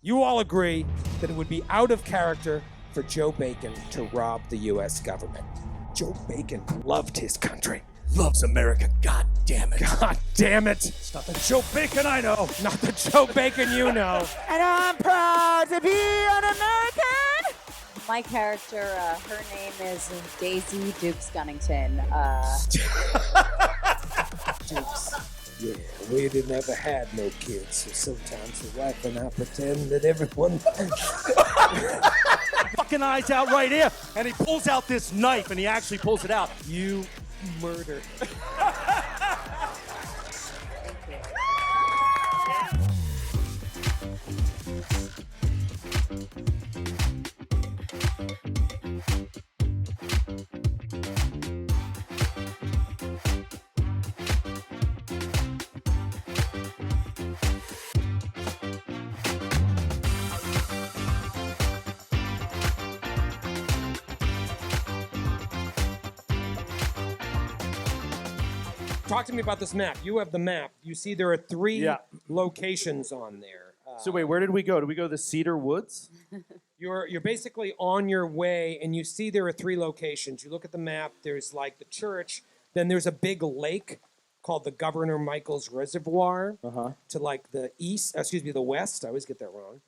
You all agree that it would be out of character for Joe Bacon to rob the U.S. government. Joe Bacon loved his country. Loves America, god damn it. God damn it. It's not the Joe Bacon I know. Not the Joe Bacon you know. And I'm proud to be an American. My character, her name is Daisy Dukes Gunnington. Dukes. Yeah, we didn't ever had no kids, so sometimes the wife and I pretend that everyone... Fucking eyes out right here. And he pulls out this knife, and he actually pulls it out. You murder. Talk to me about this map. You have the map. You see there are three locations on there. So wait, where did we go? Did we go to the Cedar Woods? You're basically on your way, and you see there are three locations. You look at the map. There's like the church. Then there's a big lake called the Governor Michael's Reservoir to like the east. The west. I always get that wrong.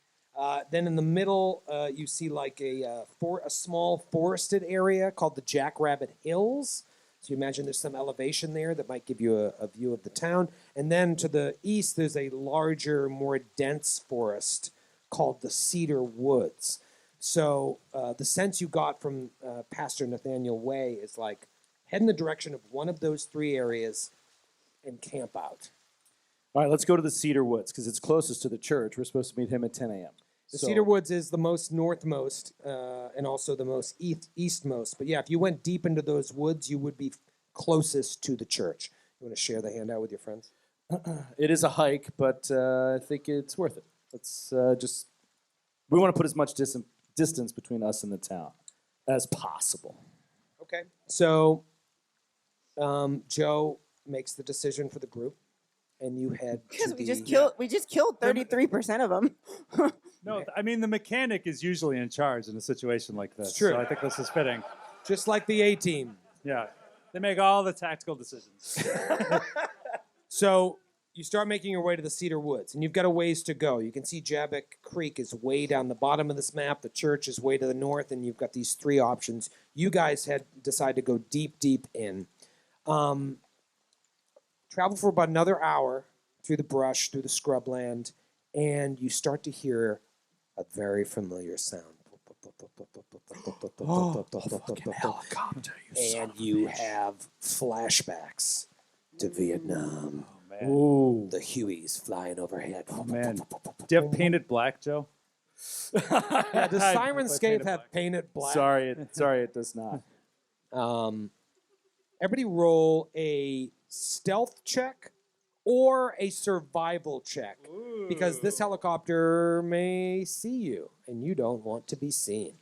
Then in the middle, you see like a small forested area called the Jackrabbit Hills. So you imagine there's some elevation there that might give you a view of the town. And then to the east, there's a larger, more dense forest called the Cedar Woods. So the sense you got from Pastor Nathaniel Way is like, head in the direction of one of those three areas and camp out. All right, let's go to the Cedar Woods because it's closest to the church. We're supposed to meet him at 10 a.m. The Cedar Woods is the most northmost and also the most eastmost. But yeah, if you went deep into those woods, you would be closest to the church. You want to share the handout with your friends? It is a hike, but I think it's worth it. Let's we want to put as much distance between us and the town as possible. Okay. So Joe makes the decision for the group, and you head Because to we just killed 33% of them. No, I mean, the mechanic is usually in charge in a situation like this. It's true. So I think this is fitting. just like the A-team. Yeah. They make all the tactical decisions. So you start making your way to the Cedar Woods, and you've got a ways to go. You can see Jabbok Creek is way down the bottom of this map. The church is way to the north, and you've got these three options. You guys had decided to go deep, deep in. Travel for about another hour through the brush, through the scrubland, and you start to hear a very familiar sound. Fucking helicopter, And you have flashbacks to Vietnam. Ooh. The Hueys flying overhead. Oh, man. Do you have painted black, Joe? Yeah, does Sirenscape have painted black? Sorry, it does not. Everybody roll a stealth check or a survival check. Ooh. Because this helicopter may see you, and you don't want to be seen.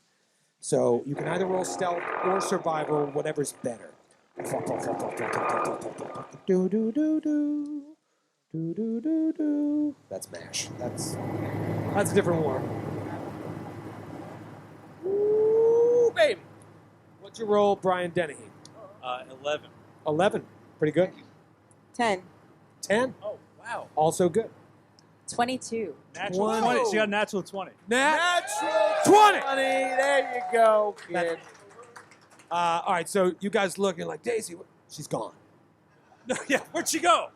So you can either roll stealth or survival, whatever's better. Do do do do. Do do do do. That's MASH. That's a different war. Ooh, baby. What's your roll, Brian Dennehy? 11. 11. Pretty good. 10. 10. Oh, wow. Also good. 22. Natural 20. She got a natural 20. Natural 20. There you go, kid. All right, so you guys look and like, Daisy, she's gone. No, yeah, where'd she go?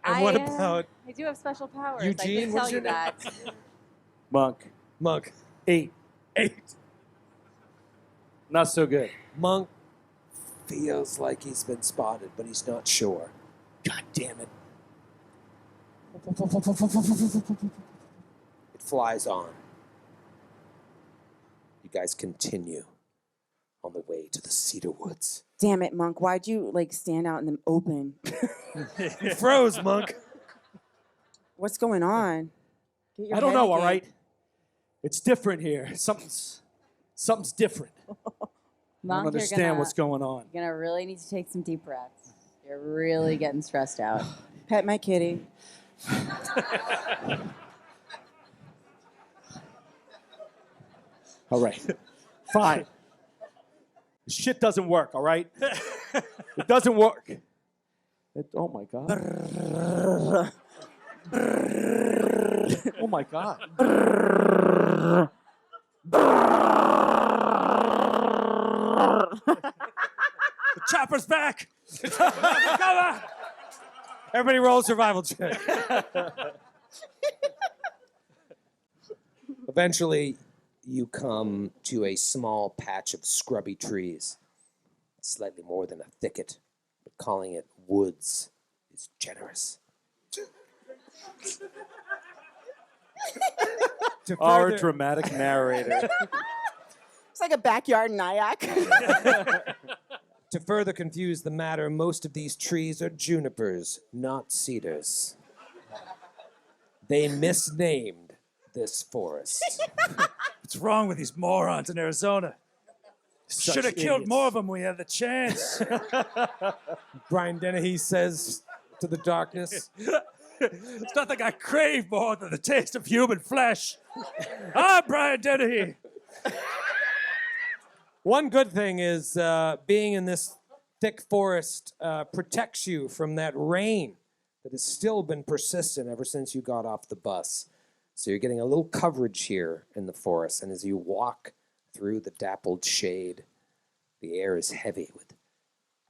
And what about I do have special powers. Eugene? I can What's tell your you that. Monk. 8? 8. Not so good. Monk feels like he's been spotted, but he's not sure. God damn it. It flies on. You guys continue on the way to the Cedar Woods. Damn it, Monk. Why'd you, stand out in the open? You froze, Monk. What's going on? Get your I don't head know, all again. right? It's different here. Something's different. I Monk, don't understand what's going on. You're going to really need to take some deep breaths. You're really getting stressed out. Pet my kitty. All right. Fine. This shit doesn't work, all right? It doesn't work. Oh, my God. Oh, my God. The chopper's back. Come on. Everybody roll survival check. Eventually, you come to a small patch of scrubby trees. Slightly more than a thicket, but calling it woods is generous. To Our further- dramatic narrator. It's like a backyard Nyack. To further confuse the matter, most of these trees are junipers, not cedars. They misnamed this forest. What's wrong with these morons in Arizona? Such Should have killed idiots. more of them when we had the chance. Brian Dennehy says to the darkness. It's not like I crave more than the taste of human flesh. I'm Brian Dennehy. One good thing is being in this thick forest protects you from that rain that has still been persistent ever since you got off the bus. So you're getting a little coverage here in the forest, and as you walk through the dappled shade, the air is heavy with the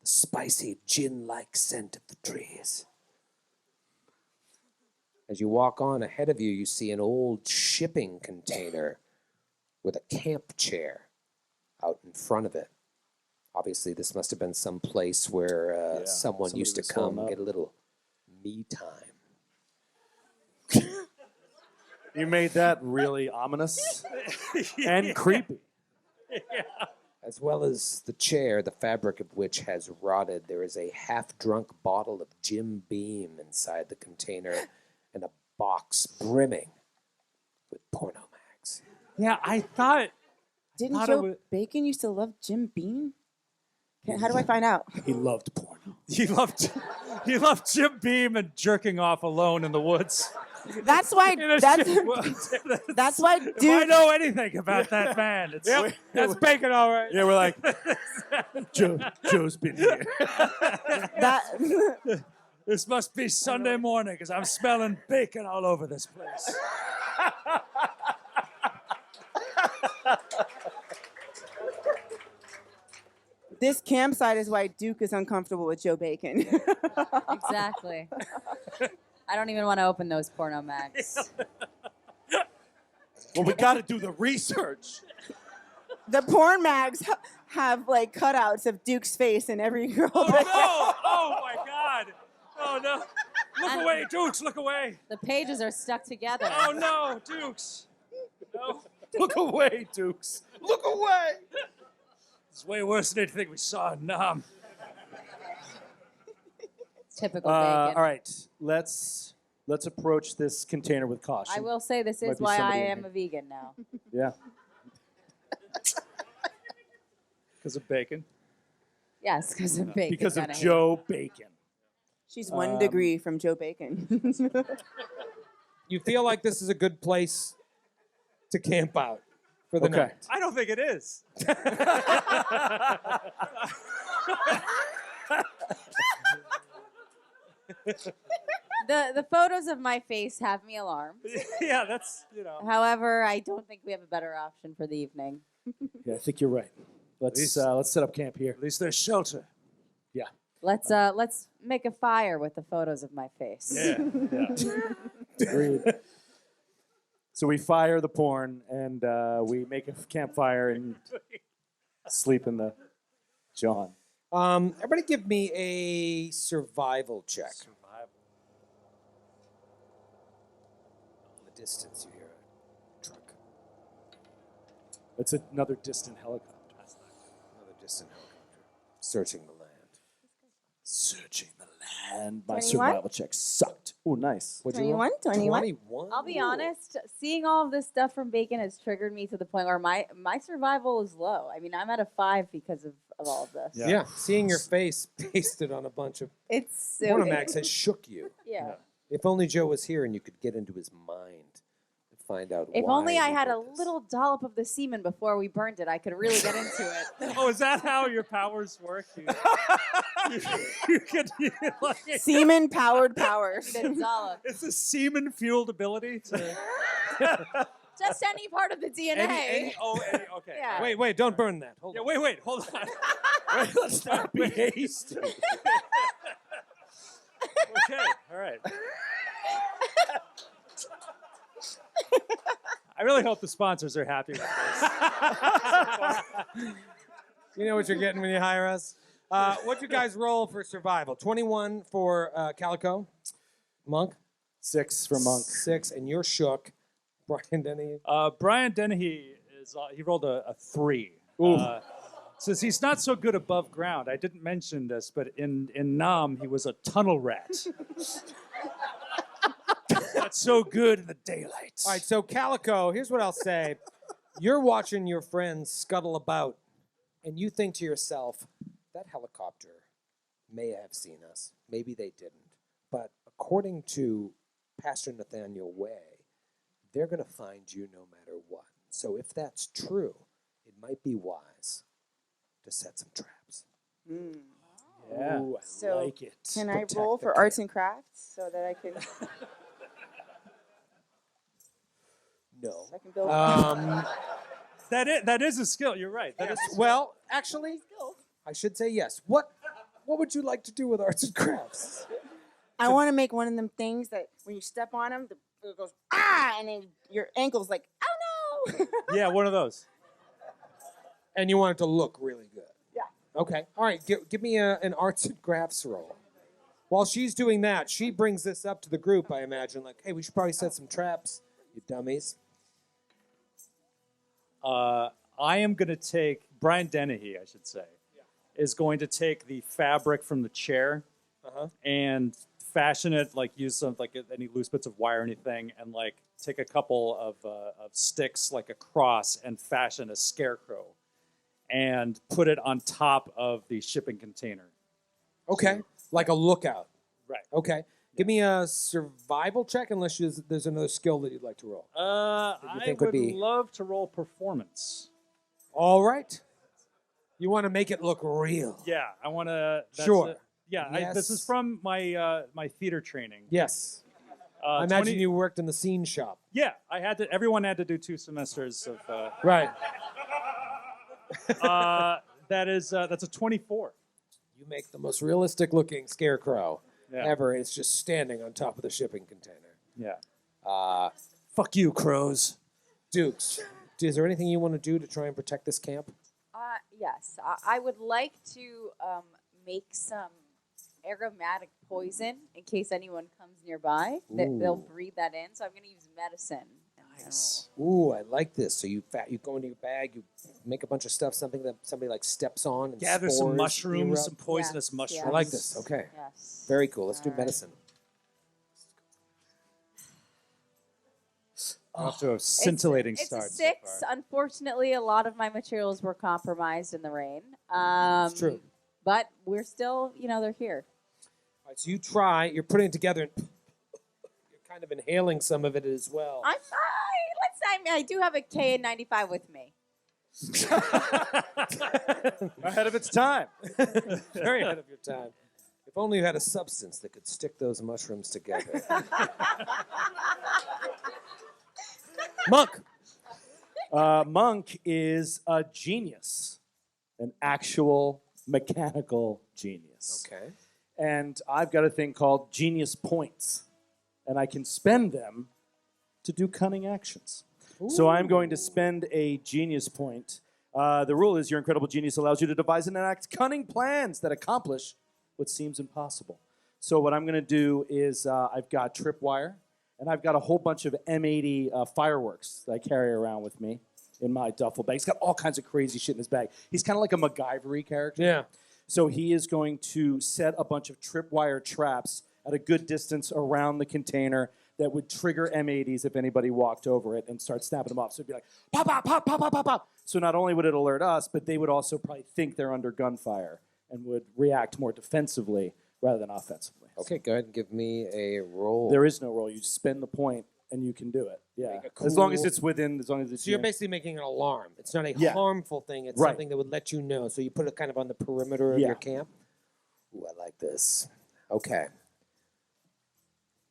spicy gin-like scent of the trees. As you walk on ahead of you, you see an old shipping container with a camp chair out in front of it. Obviously, this must have been some place where someone somebody used to was holding come up. get a little me time. You made that really ominous and creepy. As well as the chair, the fabric of which has rotted, there is a half-drunk bottle of Jim Beam inside the container and a box brimming with porno mags. Yeah, I thought. Didn't Thought it Joe wa- Bacon used to love Jim Beam? How do I find out? He loved porno. He loved Jim Beam and jerking off alone in the woods. That's why. That's why, If I dude. know anything about that man, it's That's bacon, all right. Yeah, we're like, Joe's been here. That this must be Sunday morning because I'm smelling bacon all over this place. this campsite is why Duke is uncomfortable with Joe Bacon. Exactly. I don't even want to open those porno mags. Well, we got to do the research. The porn mags have like cutouts of Duke's face in every girl. Oh no! Oh my God! Oh no! Look away, Dukes! Look away! The pages are stuck together. Oh no, Dukes! No, Look away, Dukes. Look away. it's way worse than anything we saw in Nam. Typical bacon. All right, let's approach this container with caution. I will say this Might is be why I somebody in am here. a vegan now. Yeah. Because of bacon. Yes, because of bacon. Because of Dennehy. Joe Bacon. She's 1 degree from Joe Bacon. You feel like this is a good place to camp out for the Okay. night. I don't think it is. The photos of my face have me alarmed. Yeah, that's However, I don't think we have a better option for the evening. Yeah, I think you're right. Let's set up camp here. At least there's shelter. Yeah. Let's make a fire with the photos of my face. Yeah. Agreed. So we fire the porn and we make a campfire and sleep in the John. Everybody give me a survival check. In the distance, you hear a truck. It's another distant helicopter. Another distant helicopter. Searching the land. Searching the land. My 21? survival check sucked. Oh, nice. What'd you roll? 21? 21? I'll be Ooh. honest, seeing all of this stuff from bacon has triggered me to the point where my survival is low. I mean, I'm at a 5 because of all of this. Yeah, seeing your face pasted on a bunch of It's porno silly. mags has shook you. Yeah. If only Joe was here and you could get into his mind. find out If why only I we had did a this. little dollop of the semen before we burned it, I could really get into it. Oh, is that how your powers work? You can, like, Semen powered powers. The dollop. it's a semen-fueled ability to... Just any part of the DNA. Okay. Yeah. Wait, don't burn that. Hold Yeah, on. wait, hold on. Let's not be hasty. Okay, all right. I really hope the sponsors are happy with this. You know what you're getting when you hire us. What'd you guys roll for survival? 21 for Calico, Monk. 6 for Monk. 6, and you're shook. Brian Denny. Brian Dennehy he rolled a 3. Since he's not so good above ground, I didn't mention this, but in Nam he was a tunnel rat. Not so good in the daylight. All right, so Calico, here's what I'll say. You're watching your friends scuttle about, and you think to yourself, that helicopter may have seen us. Maybe they didn't. But according to Pastor Nathaniel Way, they're going to find you no matter what. So if that's true, it might be wise to set some traps. Yeah. Ooh, I So like it. Can I Protect roll the for arts and crafts so that I can No. build? That is a skill. You're right. That is a skill. Well, actually, I should say yes. What would you like to do with arts and crafts? I want to make one of them things that when you step on them, it goes and then your ankle's like, oh no. Yeah, one of those. And you want it to look really good. Yeah. Okay. All right. Give me an arts and crafts roll. While she's doing that, she brings this up to the group, I imagine. Like, hey, we should probably set some traps, you dummies. I am going to take, Brian Dennehy, I should say, is going to take the fabric from the chair and fashion it, like use some, like any loose bits of wire or anything, and like take a couple of sticks, like a cross, and fashion a scarecrow and put it on top of the shipping container. Okay. Like a lookout. Right. Okay. Give me a survival check, unless there's another skill that you'd like to roll. I think would would be- love to roll performance. All right. You want to make it look real. Yeah, I want to. Sure. This is Yes. from my my theater training. Yes. I imagine 20 you worked in the scene shop. Yeah, I had to. Everyone had to do 2 semesters of. Right. That's a 24. You make the most realistic looking scarecrow Yeah. ever. It's just standing on top of the shipping container. Yeah. Fuck you, crows. Dukes, is there anything you want to do to try and protect this camp? Yes, I would like to make some aromatic poison in case anyone comes nearby. They'll breathe that in. So I'm going to use medicine. Nice. Ooh, I like this. So you go into your bag, you make a bunch of stuff, something that somebody like steps on, and Gather spores some mushrooms, erupt. some poisonous Yes, mushrooms. I like this. Okay, Yes. very cool. Let's do All right. medicine. Off to a scintillating It's start. a 6. So far. Unfortunately, a lot of my materials were compromised in the rain. It's true. But we're still, they're here. All right, so you try. You're putting it together, and you're kind of inhaling some of it as well. I'm fine. I do have a KN95 with me. Ahead of its time. Very ahead of your time. If only you had a substance that could stick those mushrooms together. Monk. Monk is a genius, an actual mechanical genius. Okay. And I've got a thing called genius points, and I can spend them to do cunning actions. So I'm going to spend a genius point. The rule is your incredible genius allows you to devise and enact cunning plans that accomplish what seems impossible. So what I'm going to do is I've got tripwire, and I've got a whole bunch of M80 fireworks that I carry around with me in my duffel bag. He's got all kinds of crazy shit in his bag. He's kind of like a MacGyver-y character. Yeah. So he is going to set a bunch of tripwire traps at a good distance around the container that would trigger M80s if anybody walked over it and start snapping them off. So it'd be like, pop, pop, pop, pop, pop, pop, pop. So not only would it alert us, but they would also probably think they're under gunfire and would react more defensively rather than offensively. Okay, go ahead and give me a roll. There is no roll. You spend the point and you can do it. Yeah, Make a as long as cool- it's within, as long as it's. So you're basically making an alarm. It's not a Yeah. harmful thing. It's Right. something that would let you know. So you put it kind of on the perimeter of Yeah. your camp. Ooh, I like this. Okay.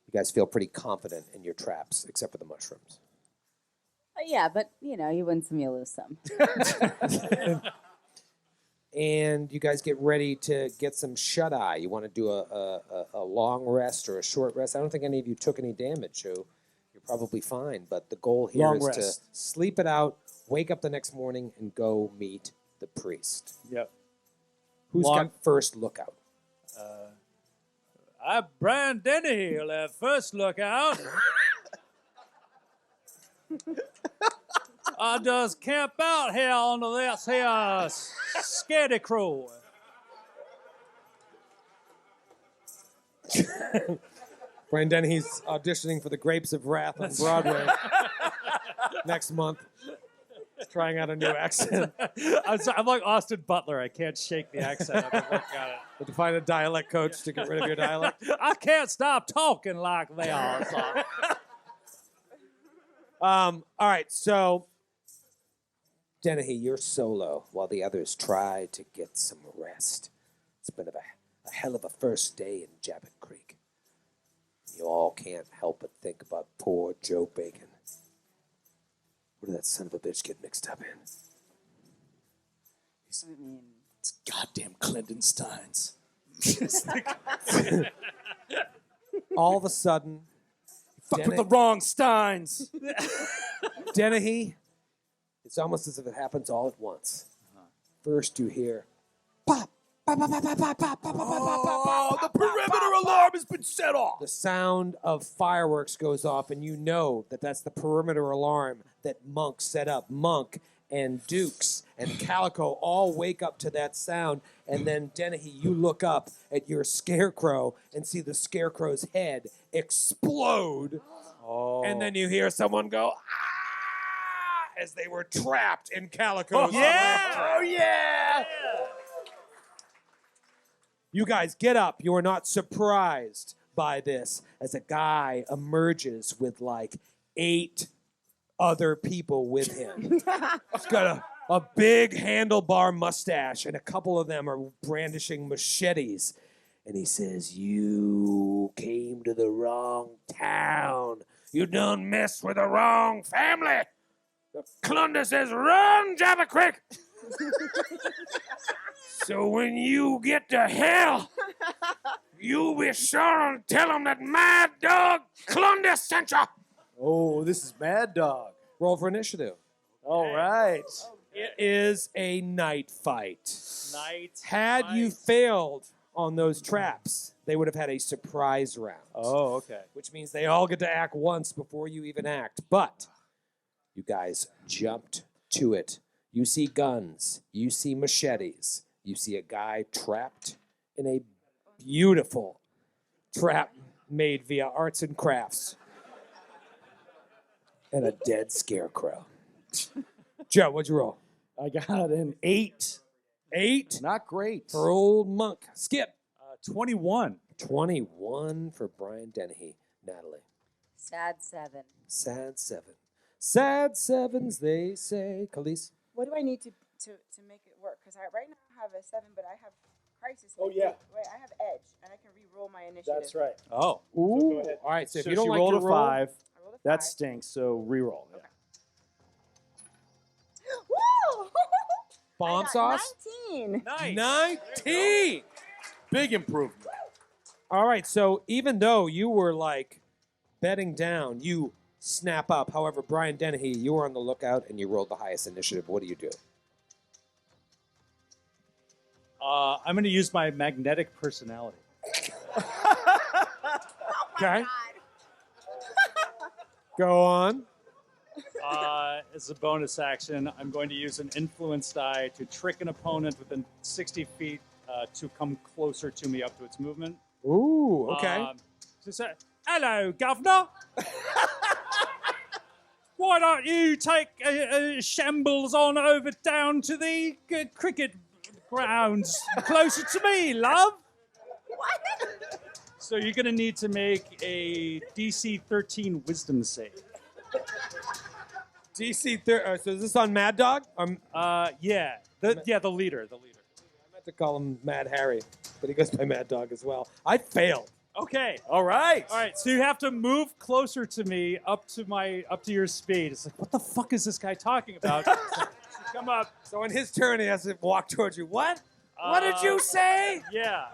You guys feel pretty confident in your traps, except for the mushrooms. Yeah, but you win some, you lose some. And you guys get ready to get some shut eye. You want to do a long rest or a short rest. I don't think any of you took any damage, so you're probably fine. But the goal here Long is rest. to sleep it out, wake up the next morning, and go meet the priest. Yep. Who's Long- got first lookout? Brian Dennehy will have first look out. I just camp out here under this here scarecrow. Brian Dennehy's auditioning for the Grapes of Wrath on Broadway next month. Trying out a new accent. I'm like Austin Butler. I can't shake the accent. I've been working on it. But to find a dialect coach to get rid of your dialect. I can't stop talking like they are. All right, so Dennehy, you're solo while the others try to get some rest. It's been a hell of a first day in Jabbit Creek. You all can't help but think about poor Joe Bacon. What did that son of a bitch get mixed up in? It's goddamn Clindensteins. All of a sudden, Fuck with the wrong Steins. Dennehy, it's almost as if it happens all at once. First you hear pop, pop, pop, pop, pop, pop, pop, pop, pop, pop, pop, The perimeter alarm has been set off. the sound of fireworks goes off, and you know that that's the perimeter alarm that Monk set up. Monk and Dukes and Calico all wake up to that sound, and then Dennehy, you look up at your scarecrow and see the scarecrow's head explode, and then you hear someone go, ah, as they were trapped in Calico's yeah! Oh, yeah! You guys get up. You are not surprised by this as a guy emerges with like 8 other people with him. He's got a big handlebar mustache, and a couple of them are brandishing machetes. And he says, "You came to the wrong town. You done messed with the wrong family. The Clunder says, run, Jabba Creek. So when you get to hell, you be sure and tell them that Mad Dog Clunder sent you." Oh, this is Mad Dog. Roll for initiative. All right. It is a night fight. Night. Had you failed on those traps, they would have had a surprise round. Oh, okay. Which means they all get to act once before you even act. But you guys jumped to it. You see guns. You see machetes. You see a guy trapped in a beautiful trap made via arts and crafts. And a dead scarecrow. Joe, what'd you roll? I got an 8. 8 Not great. for old Monk. Skip. 21. 21 for Brian Dennehy. Natalie. Sad 7. Sad 7. Sad sevens, they say. Calise. What do I need to make it work? Because right now I have a 7, but I have crisis. Oh, yeah. Wait, I have edge, and I can re-roll my initiative. That's right. Oh. Ooh. go ahead. All right, so if So you don't she like rolled your a roll, 5. I rolled a 5. That stinks, so reroll. Yeah. Woo! bomb I got sauce. 19. Nice. 19. Big improvement. All right, so even though you were like betting down, you snap up. However, Brian Dennehy, you were on the lookout and you rolled the highest initiative. What do you do? I'm going to use my magnetic personality. Okay. Go on. As a bonus action, I'm going to use an influence die to trick an opponent within 60 feet to come closer to me up to its movement. Ooh, okay. So say, hello, Governor. Why don't you take shambles on over down to the cricket grounds closer to me, love? So you're going to need to make a DC 13 Wisdom save. So is this on Mad Dog? Yeah. The leader. I meant to call him Mad Harry, but he goes by Mad Dog as well. I failed. Okay. All right. All right. So you have to move closer to me, up to your speed. It's like, what the fuck is this guy talking about? Come up. So on his turn, he has to walk towards you. What? What did you say? Yeah.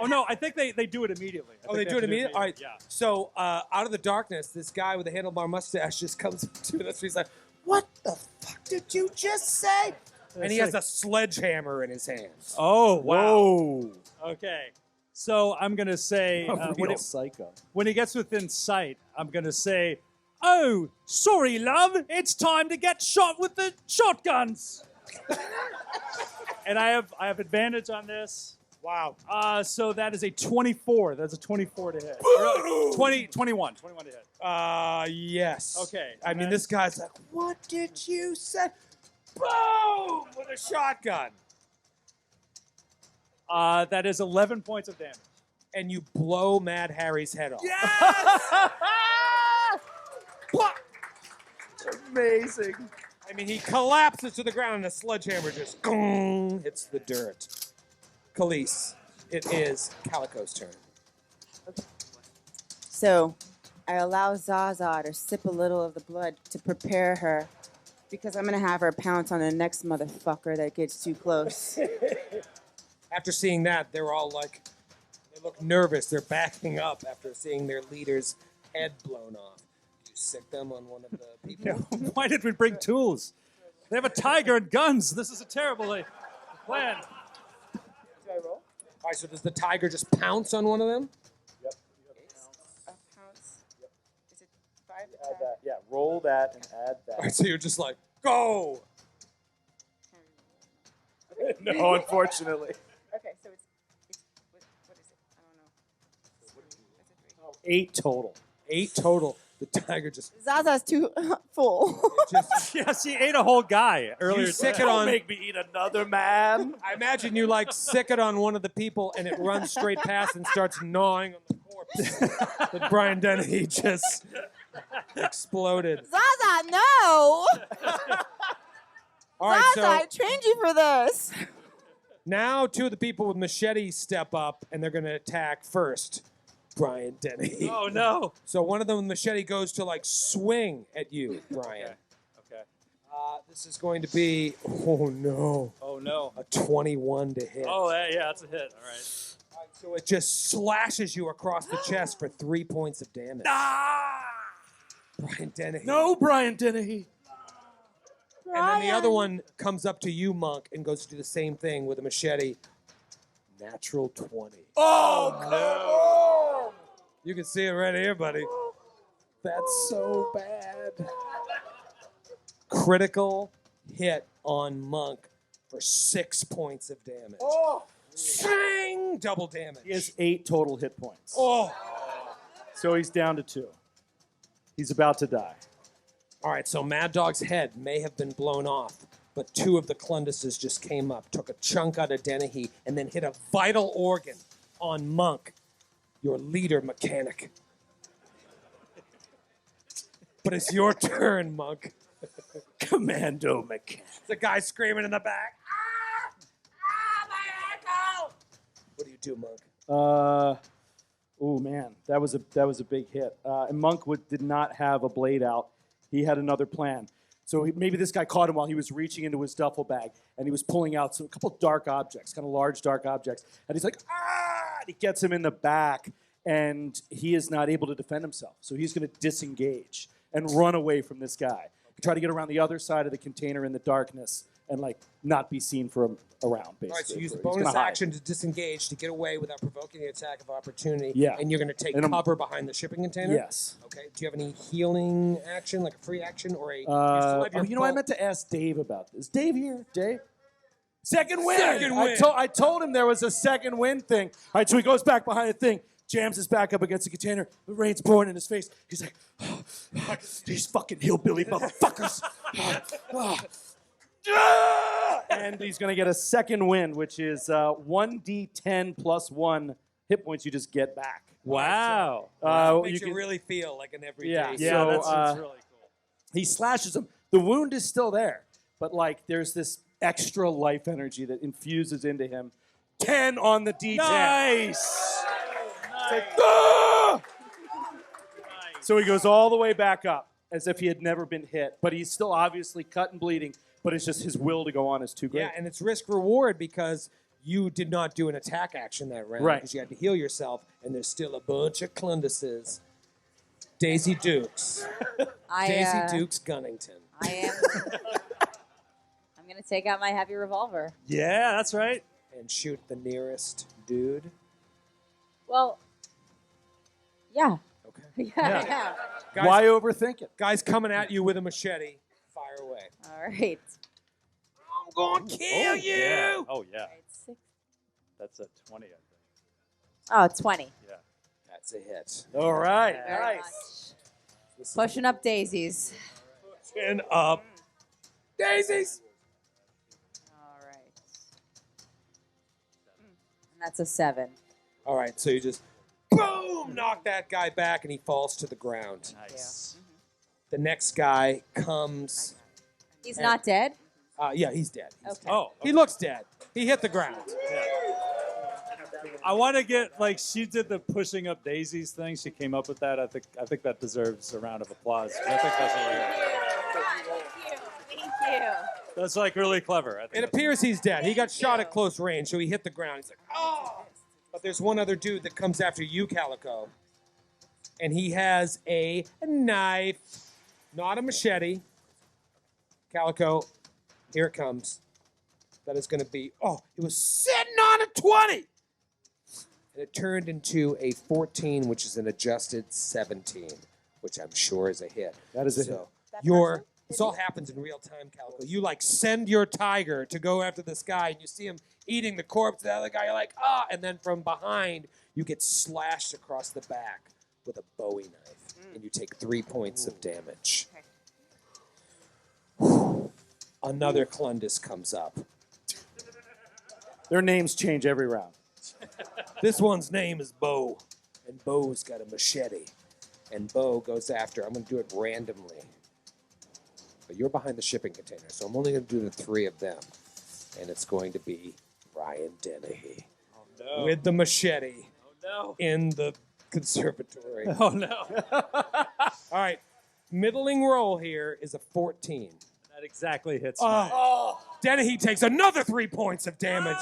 Oh no, I think they do it immediately. Oh, they do it immediately? All right. Yeah. So out of the darkness, this guy with a handlebar mustache just comes to us. He's like, what the fuck did you just say? And he has a sledgehammer in his hands. Oh wow. Whoa. Okay. So I'm gonna say Real psycho. when he gets within sight, I'm gonna say, "Oh, sorry, love. It's time to get shot with the shotguns." And I have advantage on this. Wow. So that is a 24. That's a 24 to hit. 21 to hit. Yes. Okay. I mean, this guy's like, what did you say? Boom! With a shotgun. That is 11 points of damage. And you blow Mad Harry's head off. Yes! Amazing. I mean, he collapses to the ground and the sledgehammer just gong, hits the dirt. Calise, it is Calico's turn. So I allow Zaza to sip a little of the blood to prepare her because I'm going to have her pounce on the next motherfucker that gets too close. After seeing that, they're all like, they look nervous. They're backing up after seeing their leader's head blown off. Do you sick them on one of the people? Why did we bring tools? They have a tiger and guns. This is a terrible plan. Do I roll? All right, so does the tiger just pounce on one of them? Yep. A pounce. Is it 5 to 10? Add that. Yeah, roll that and add All right, that. so you're just like, go! No, unfortunately. Okay, so it's what is it? I don't know. It's a 3. 8 total. 8 total. The tiger just Zaza's too full. Yes, he ate a whole guy earlier. You sick today. it on. Make me eat another man. I imagine you like sick it on one of the people and it runs straight past and starts gnawing on the corpse. That Brian Dennehy just exploded. Zaza, no! All right, Zaza, I so trained you for this. now 2 of the people with machetes step up and they're going to attack first. Brian Dennehy. Oh no. So one of them with machete goes to like swing at you, Brian. Okay. This is going to be, oh no, Oh no. a 21 to hit. Oh yeah, that's a hit. All right. So it just slashes you across the chest for 3 points of damage. Brian Dennehy. No, Brian Dennehy. And then the other one comes up to you, Monk, and goes to do the same thing with a machete. Natural 20. Oh, no. You can see it right here, buddy. That's so bad. Critical hit on Monk for 6 points of damage. Oh. Bang! Double damage. He has 8 total hit points. Oh. So he's down to 2. He's about to die. All right, so Mad Dog's head may have been blown off, but 2 of the Clunduses just came up, took a chunk out of Dennehy, and then hit a vital organ on Monk, your leader mechanic. But it's your turn, Monk. Commando mechanic. The guy screaming in the back. Ah! Ah, my ankle! What do you do, Monk? Oh man, that was a big hit. And Monk did not have a blade out. He had another plan. So maybe this guy caught him while he was reaching into his duffel bag, and he was pulling out a couple dark objects, kind of large dark objects. And he's like, ah! And he gets him in the back, and he is not able to defend himself. So he's going to disengage and run away from this guy. Try to get around the other side of the container in the darkness and like not be seen from around, basically. All right, so use the He's gonna bonus hide. action to disengage to get away without provoking the attack of opportunity. Yeah. And you're going to take And I'm- cover behind the shipping container? Yes. Okay. Do you have any healing action, like a free action or a... you still have your I full- meant to ask Dave about this. Dave here? Dave? Second win. Second win. I told him there was a second win thing. All right, so he goes back behind the thing, jams his back up against the container. The rain's pouring in his face. He's like, oh, these fucking hillbilly motherfuckers. And he's going to get a second win, which is 1d10 plus 1 hit points you just get back. Wow. Makes you really feel like an everyday. Yeah. Yeah, So, that's really cool. he slashes him. The wound is still there, but like there's this extra life energy that infuses into him. 10 on the D10. Nice. Ah! So he goes all the way back up as if he had never been hit, but he's still obviously cut and bleeding, but it's just his will to go on is too great. Yeah, and it's risk reward because you did not do an attack action that round Right. because you had to heal yourself, and there's still a bunch of Clunduses. Daisy Dukes. Daisy Dukes Gunnington. I am. I'm gonna take out my heavy revolver. Yeah, that's right. And shoot the nearest dude. Well, yeah. Okay. Yeah. Guys, Why overthink it? Guys coming at you with a machete. Fire away. All right. I'm going to kill you. Yeah. Oh, yeah. All right, 6. That's a 20, I think. Oh, 20. Yeah. That's a hit. All right. Very Nice. much. Pushing up daisies. Chin up. Daisies. All right. And that's a 7. All right, so you just boom, knock that guy back, and he falls to the ground. Nice. The next guy comes. He's not dead? Yeah, he's dead. Okay. Oh, He looks dead. He hit the ground. I want to get like she did the pushing up daisies thing. She came up with that. I think that deserves a round of applause. I think that's hilarious. Thank you. That's like really clever. I think It that's- appears he's dead. He got shot at close range, so he hit the ground. He's like, oh! But there's one other dude that comes after you, Calico. And he has a knife, not a machete. Calico, here it comes. That is going to be, it was sitting on a 20! And it turned into a 14, which is an adjusted 17, which I'm sure is a hit. That is a hit. This all happens in real time, Calico. You like send your tiger to go after this guy, and you see him eating the corpse of the other guy. You're like, and then from behind, you get slashed across the back with a Bowie knife, and you take 3 points of damage. Another Clundus comes up. Their names change every round. This one's name is Bo, and Bo's got a machete, and Bo goes after. I'm going to do it randomly. But you're behind the shipping container, so I'm only going to do the 3 of them. And it's going to be Brian Dennehy with the machete in the conservatory. Oh no. All right, middling roll here is a 14. That exactly hits. Dennehy takes another 3 points of damage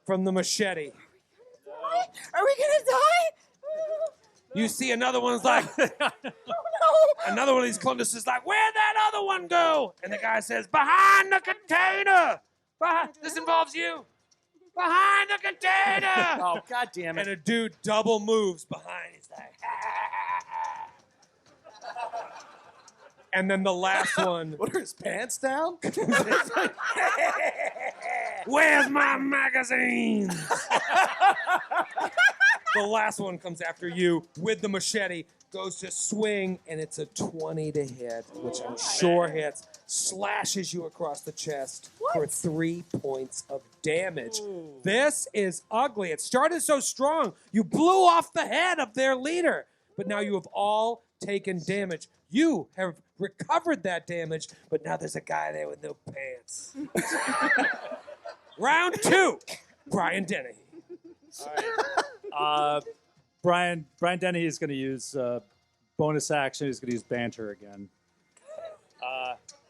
from the machete. Are we gonna die? You see another one's like, another one of these Clundus is like, where'd that other one go? And the guy says, behind the container. This involves you. Behind the container. Oh, God damn And it. a dude double moves behind. He's like, and then the last one, What are his pants down? where's my magazines? The last one comes after you with the machete, goes to swing, and it's a 20 to hit, which I'm sure hits, slashes you across the chest for 3 points of damage. This is ugly. It started so strong. You blew off the head of their leader, but now you have all taken damage. You have recovered that damage, but now there's a guy there with no pants. Round 2, Brian Dennehy. Brian Dennehy is going to use bonus action. He's going to use banter again.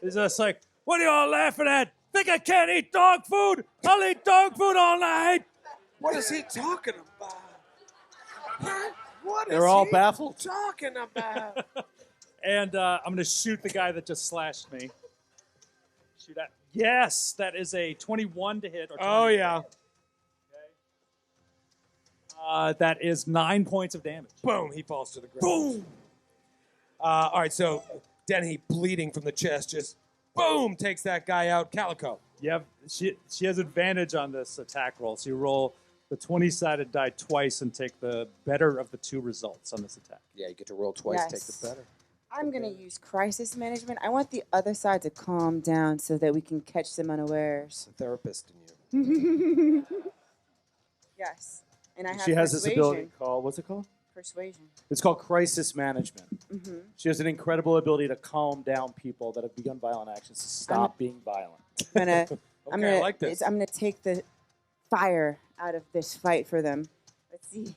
He's just like, what are y'all laughing at? Think I can't eat dog food? I'll eat dog food all night. What is he talking about? What is They're all he baffled. talking about? And I'm going to shoot the guy that just slashed me. Shoot at. Yes, that is a 21 to hit. Or 20 Oh, yeah. That is 9 points of damage. Boom, he falls to the ground. Boom. All right, so Dennehy bleeding from the chest just, boom, takes that guy out. Calico. She has advantage on this attack roll. So you roll the 20-sided die twice and take the better of the 2 results on this attack. Yeah, you get to roll twice, Yes. take the better. I'm gonna use crisis management. I want the other side to calm down so that we can catch them unawares. The therapist in you. Yes. And I have She has this persuasion. ability called, what's it called? Persuasion. It's called crisis management. She has an incredible ability to calm down people that have begun violent actions to stop being violent. I'm gonna I like this. I'm gonna take the fire out of this fight for them. Let's see.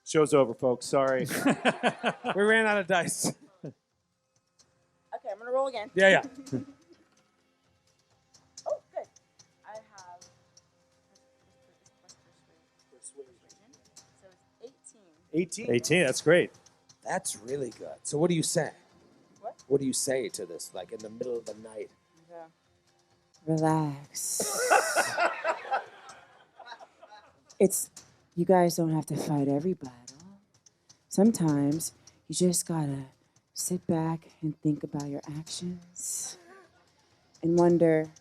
Show's over, folks. Sorry. We ran out of dice. Okay, I'm gonna roll again. Yeah. Oh, good. I have persuasion. So it's 18. 18. 18. That's great. That's really good. So what do you say? What? What do you say to this, like in the middle of the night? Relax. You guys don't have to fight every battle. Sometimes you just gotta sit back and think about your actions and wonder,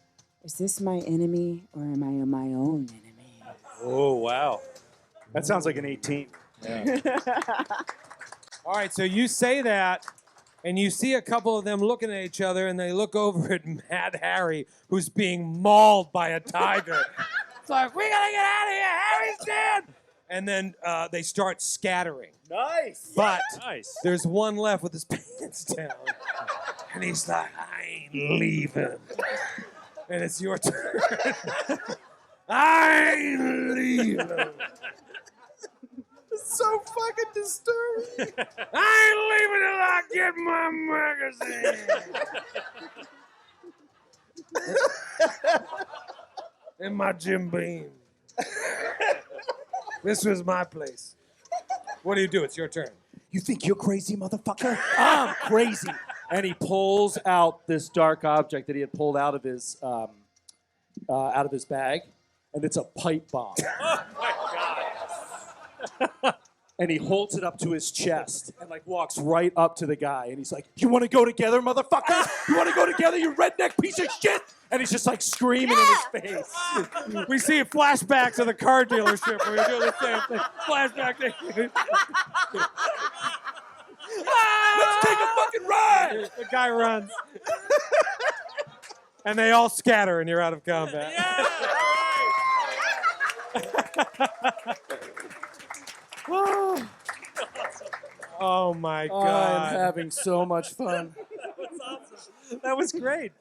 is this my enemy or am I my own enemy? Oh, wow. That sounds like an 18. All right, so you say that, and you see a couple of them looking at each other, and they look over at Mad Harry, who's being mauled by a tiger. It's like, we gotta get out of here, Harry's dead! And then they start scattering. Nice. But Nice. there's one left with his pants down. And he's like, I ain't leaving. And it's your turn. I ain't leaving. It's so fucking disturbing. I ain't leaving till I get my magazine. And my Jim Beam. This was my place. What do you do? It's your turn. You think you're crazy, motherfucker? I'm crazy. And he pulls out this dark object that he had pulled out of his bag, and it's a pipe bomb. Oh, my God. And he holds it up to his chest and like walks right up to the guy, and he's like, "You want to go together, motherfucker? You want to go together, you redneck piece of shit?" And he's just like screaming in his face. We see a flashback to the car dealership where we do the same thing. Flashback to Let's take a fucking ride. the guy runs. And they all scatter and you're out of combat. Oh my God. I'm having so much fun. That's awesome. That was great.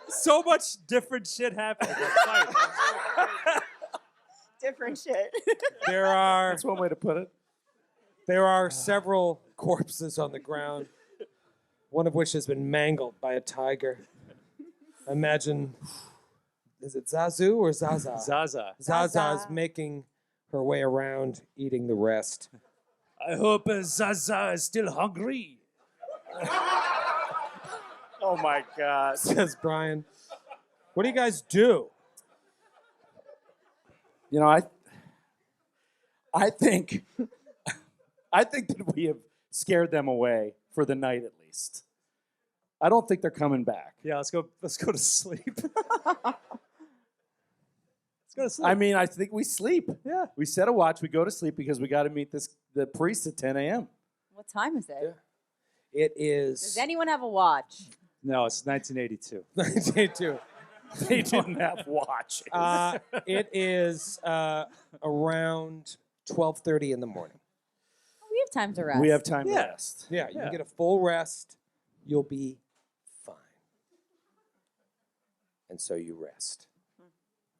So much different shit happened in that fight. Different shit. There are That's one way to put it. several corpses on the ground, one of which has been mangled by a tiger. Imagine, is it Zazu or Zaza? Zaza. Zaza is making her way around, eating the rest. I hope Zaza is still hungry. Oh my God. Says Brian. What do you guys do? You know, I think that we have scared them away for the night at least. I don't think they're coming back. Yeah, let's go to sleep. Let's go to sleep. I mean, I think we sleep. Yeah. We set a watch. We go to sleep because we got to meet the priest at 10 a.m. What time is it? It is Does anyone have a watch? No, it's 1982. 1982. They didn't have watches. It is around 12:30 in the morning. Oh, we have time to rest. We have time to Yeah. rest. Yeah, you Yeah. can get a full rest. You'll be fine. And so you rest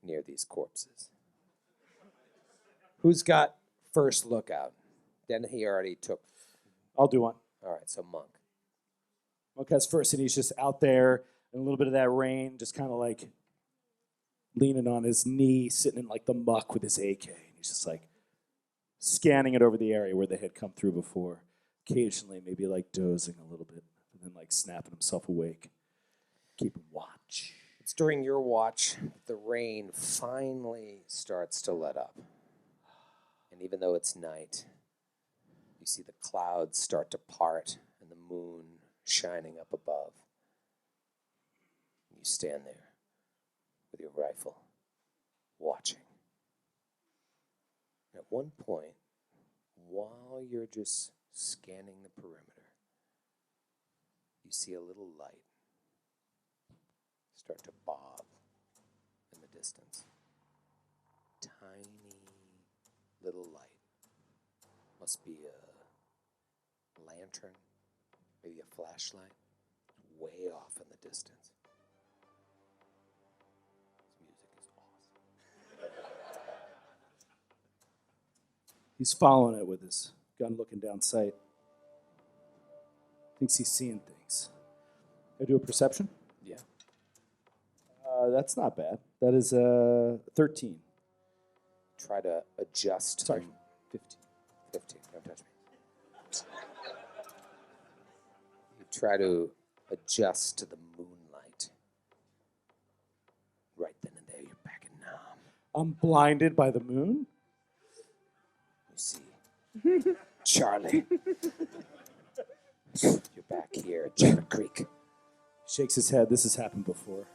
near these corpses. Who's got first lookout? Dennehy already took. I'll do one. All right, so Monk. Monk has first, and he's just out there in a little bit of that rain, just kind of like leaning on his knee, sitting in like the muck with his AK. And he's just like scanning it over the area where they had come through before. Occasionally, maybe like dozing a little bit, and then like snapping himself awake, keeping watch. It's during your watch the rain finally starts to let up. And even though it's night, you see the clouds start to part and the moon shining up above. You stand there with your rifle, watching. At one point, while you're just scanning the perimeter, you see a little light start to bob in the distance. tiny little light. Must be a lantern, maybe a flashlight, way off in the distance. This music is awesome. He's following it with his gun looking down sight. Thinks he's seeing things. I do a perception? Yeah. That's not bad. That is 13. Try to adjust. Sorry, them. 15. 15. Don't touch me. You try to adjust to the moonlight. Right then and there, you're back in Nam. I'm blinded by the moon? You see, Charlie. You're back here at China Creek. Shakes his head. This has happened before.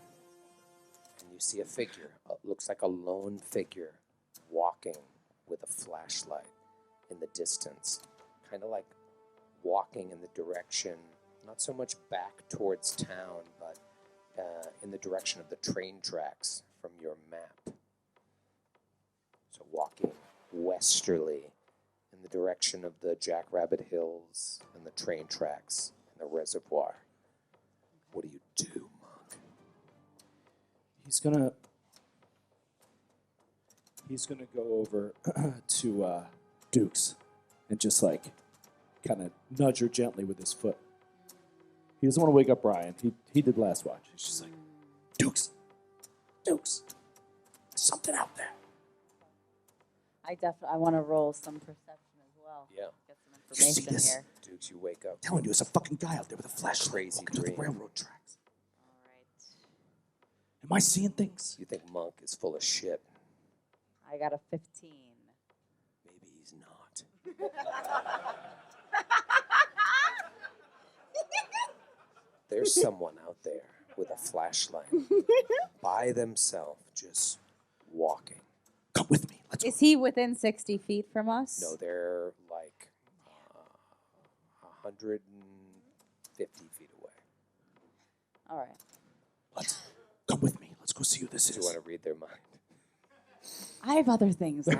And you see a figure. Looks like a lone figure walking with a flashlight in the distance. Kind of like walking in the direction, not so much back towards town, but in the direction of the train tracks from your map. So walking westerly in the direction of the Jackrabbit Hills and the train tracks and the reservoir. What do you do, Monk? He's gonna go over to Dukes and just like kind of nudge her gently with his foot. He doesn't want to wake up Brian. He did last watch. He's just like, Dukes, there's something out there. I want to roll some perception as well. Yeah. Get some You see information this? here. Dukes, you wake up. Telling you, there's a fucking guy out there with a flashlight Crazy walking through the dream. railroad tracks. All right. Am I seeing things? You think Monk is full of shit. I got a 15. Maybe he's not. There's someone out there with a flashlight by themselves, just walking. Come with me. Let's Is he within 60 feet from us? No, they're like 150 feet away. All right. Let's come with me. Let's go see who this Do you is. want to read their mind? I have other things in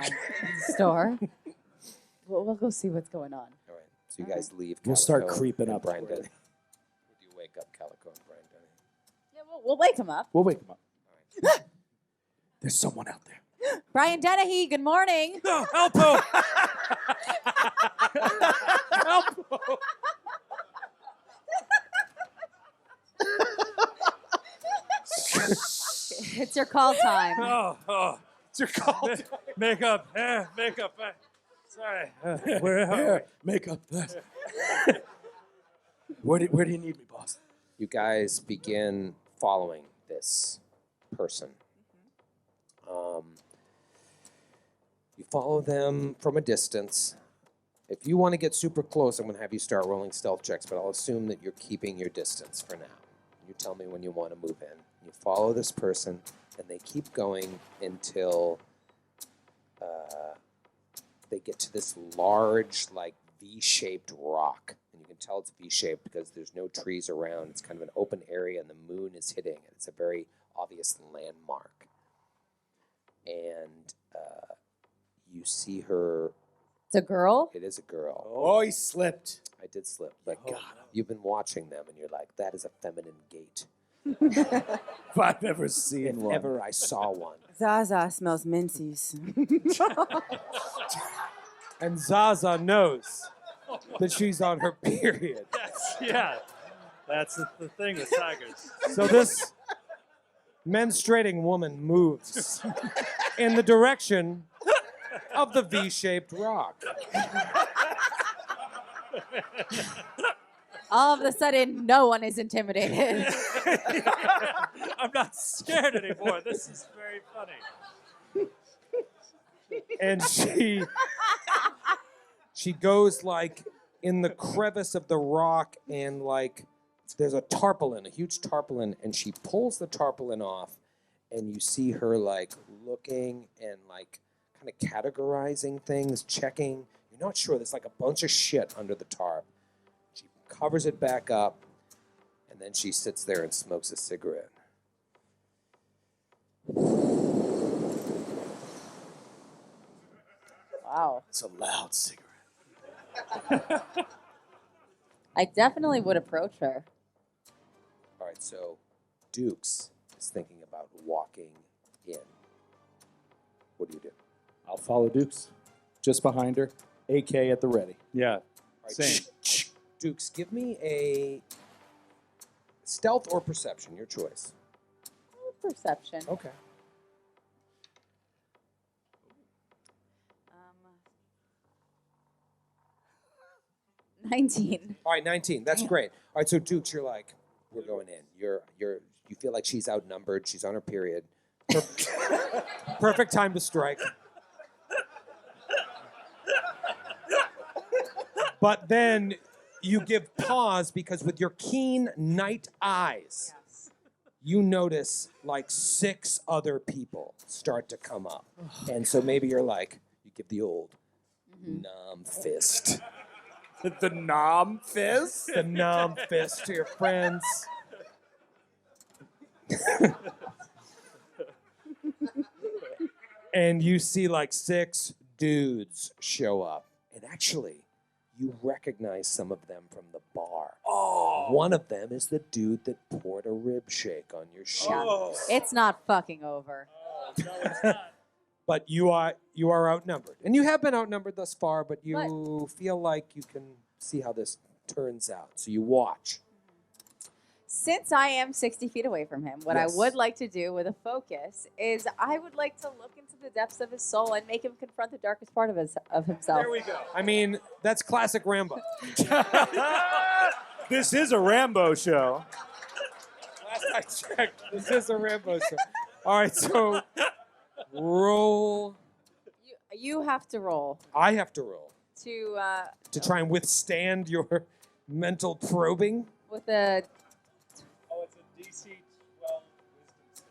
store. We'll go see what's going on. All right. So you guys leave. We'll start Calico creeping and up Brian toward Denny. it. Do you wake up Calico and Brian Denny? Yeah, we'll wake him up. We'll wake him up. There's someone out there. Brian Dennehy, good morning. No, Alpo! Alpo! It's your call time. Oh. It's your call. Makeup. Makeup. Sorry. Where are we? Here, makeup. Where do you need me, boss? You guys begin following this person. You follow them from a distance. If you want to get super close, I'm going to have you start rolling stealth checks, but I'll assume that you're keeping your distance for now. You tell me when you want to move in. You follow this person, and they keep going until they get to this large, like, V-shaped rock. And you can tell it's V-shaped because there's no trees around. It's kind of an open area, and the moon is hitting it. It's a very obvious landmark. And you see her. It's a girl? It is a girl. Oh, he slipped. I did slip, but you've been watching them, and you're like, that is a feminine gait. If I've ever seen If one. ever I saw one. Zaza smells minces. And Zaza knows that she's on her period. Yeah. That's the thing with tigers. So this menstruating woman moves in the direction of the V-shaped rock. All of a sudden, no one is intimidated. I'm not scared anymore. This is very funny. And she goes like in the crevice of the rock, and like there's a tarpaulin, a huge tarpaulin, and she pulls the tarpaulin off, and you see her like looking and like kind of categorizing things, checking. You're not sure. There's like a bunch of shit under the tarp. She covers it back up, and then she sits there and smokes a cigarette. Wow. It's a loud cigarette. I definitely would approach her. All right, so Dukes is thinking about walking in. What do you do? I'll follow Dukes. Just behind her. AK at the ready. Yeah. All right, Same. Dukes, give me a stealth or perception, your choice. Perception. Okay. 19. All right, 19. That's great. All right, so Dukes, you're like, we're going in. You feel like she's outnumbered. She's on her period. Perfect time to strike. But then you give pause because with your keen night eyes, you notice like 6 other people start to come up. And so maybe you're like, you give the old numb fist. The nom fist? The numb fist to your friends. And you see like 6 dudes show up. And actually, you recognize some of them from the bar. Oh. One of them is the dude that poured a rib shake on your shoes. Yeah. It's not fucking over. But you are outnumbered. And you have been outnumbered thus far, but you feel like you can see how this turns out. So you watch. Since I am 60 feet away from him, what Yes. I would like to do with a focus is I would like to look into the depths of his soul and make him confront the darkest part of himself. There we go. I mean, that's classic Rambo. This is a Rambo show. Last I checked, this is a Rambo show. All right, so roll. You have to roll I have to roll to try and withstand your mental probing. with a Oh, it's a DC 12 wisdom save.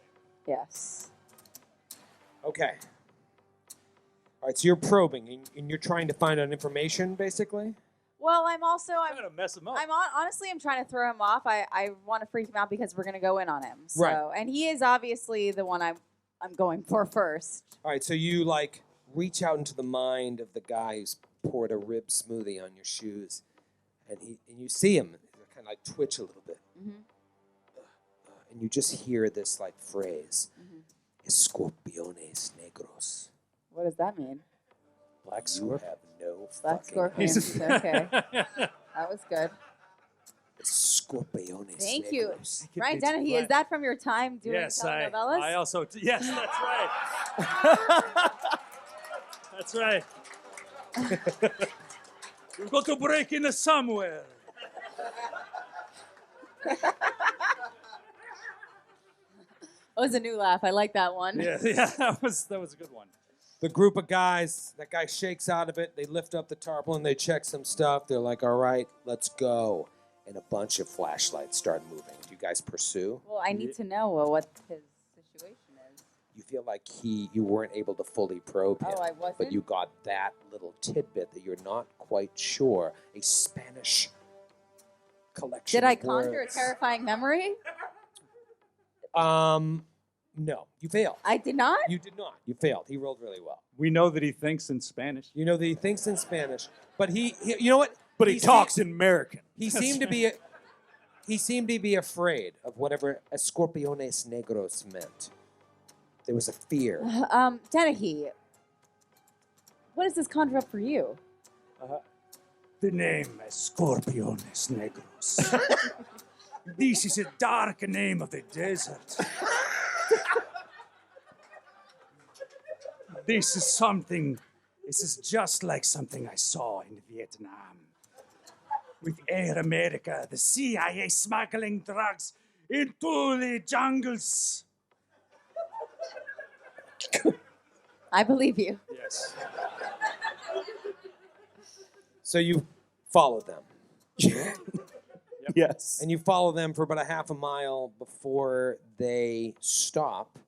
yes. Okay. All right, so you're probing and you're trying to find out information, basically. Well, I'm Trying to mess him up. honestly I'm trying to throw him off. I want to freak him out because we're gonna go in on him. So Right. and he is obviously the one I'm going for first. All right, so you like reach out into the mind of the guy who's poured a rib smoothie on your shoes, and you see him kind of like twitch a little bit, and you just hear this like phrase, "Escorpiones negros." What does that mean? Black You Scorp. have no Black fucking scorpions. Okay. That was good. Escorpiones Thank you. negros. Ryan it's Dennehy, black. is that from your time doing Yes, I telenovelas? also. Yes, that's right. That's right. We've got to break into somewhere. That was a new laugh. I like that one. Yeah, that was a good one. The group of guys, that guy shakes out of it. They lift up the tarpaulin. They check some stuff. They're like, all right, let's go. And a bunch of flashlights start moving. Do you guys pursue? Well, I need to know what his situation is. You feel like you weren't able to fully probe him. Oh, I wasn't? But you got that little tidbit that you're not quite sure. A Spanish collection Did I of conjure a words. terrifying memory? No. You failed. I did not? You did not. You failed. He rolled really well. We know that he thinks in Spanish. You know that he thinks in Spanish. But he you know what? But he talks in American. He seemed to be afraid of whatever Escorpiones Negros meant. There was a fear. Dennehy, what does this conjure up for you? The name Escorpiones Negros. This is a dark name of the desert. This is just like something I saw in Vietnam. With Air America, the CIA smuggling drugs into the jungles. I believe you. Yes. So you followed them. Yes. And you follow them for about a half a mile before they stop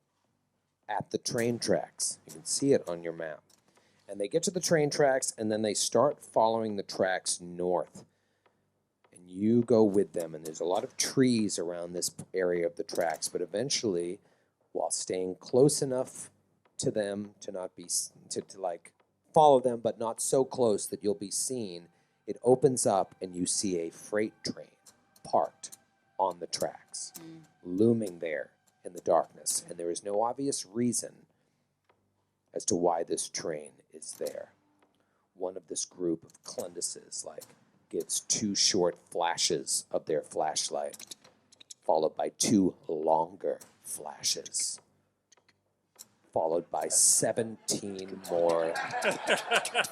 at the train tracks. You can see it on your map. And they get to the train tracks, and then they start following the tracks north. And you go with them, and there's a lot of trees around this area of the tracks. But eventually, while staying close enough to them to not be to like follow them, but not so close that you'll be seen. It opens up, and you see a freight train parked on the tracks, looming there in the darkness. And there is no obvious reason as to why this train is there. One of this group of Clendises, gives 2 short flashes of their flashlight, followed by 2 longer flashes, followed by 17 more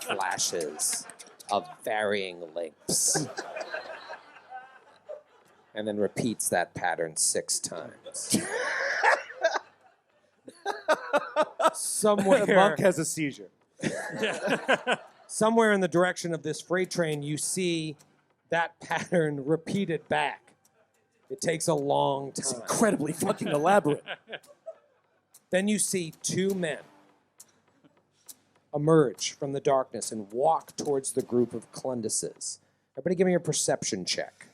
flashes of varying lengths, and then repeats that pattern 6 times. Somewhere, Monk has a seizure. somewhere in the direction of this freight train, you see that pattern repeated back. It takes a long It's time. incredibly fucking elaborate. Then you see 2 men emerge from the darkness and walk towards the group of Clendises. Everybody give me a perception check.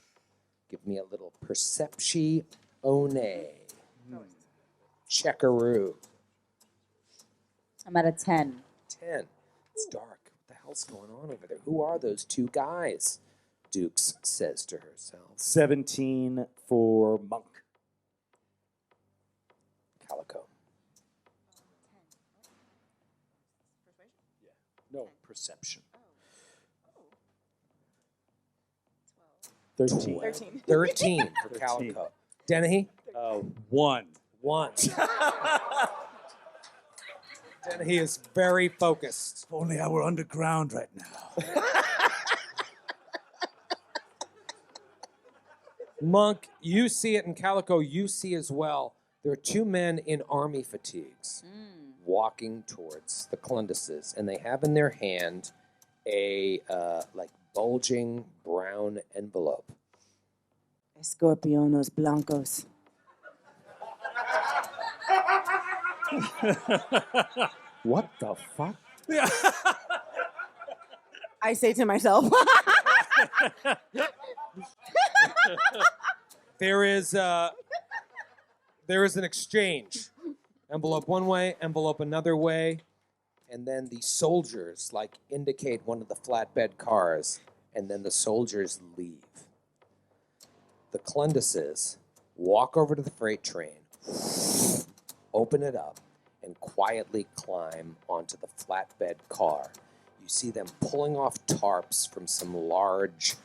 Give me a little perception-one. Checkaroo. I'm at a 10. 10. It's dark. What the hell's going on over there? Who are those 2 guys? Dukes says to herself. 17 for Monk. Calico. No, perception. 13. 13 for Calico. Dennehy? 1. 1. Dennehy is very focused. If only I were underground right now. Monk, you see it, and Calico, you see as well. There are 2 men in army fatigues walking towards the Clendises, and they have in their hand a bulging brown envelope. Escorpionos blancos. What the fuck? I say to myself. There is an exchange. Envelope one way, envelope another way, and then the soldiers indicate one of the flatbed cars, and then the soldiers leave. The Clendises walk over to the freight train, open it up, and quietly climb onto the flatbed car. You see them pulling off tarps from some large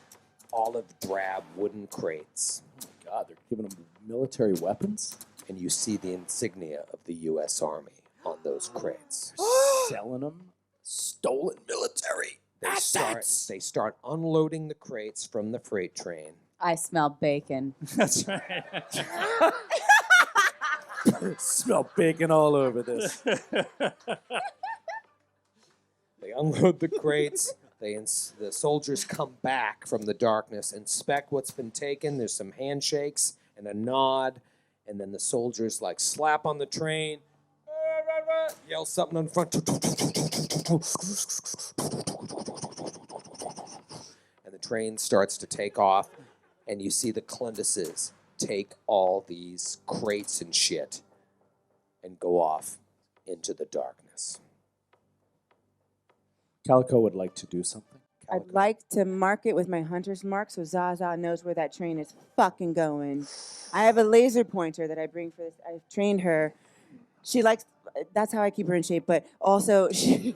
olive drab wooden crates. Oh my God, they're giving them military weapons? And you see the insignia of the U.S. Army on those crates. Selling them stolen military. They start unloading the crates from the freight train. I smell bacon. That's right. Smell bacon all over this. They unload the crates. The soldiers come back from the darkness, inspect what's been taken. There's some handshakes and a nod. And then the soldiers slap on the train, yell something on the front. And the train starts to take off. And you see the Clendises take all these crates and shit and go off into the darkness. Calico would like to do something. I'd like to mark it with my hunter's mark so Zaza knows where that train is fucking going. I have a laser pointer that I bring for this. I've trained her. She likes, that's how I keep her in shape, but also she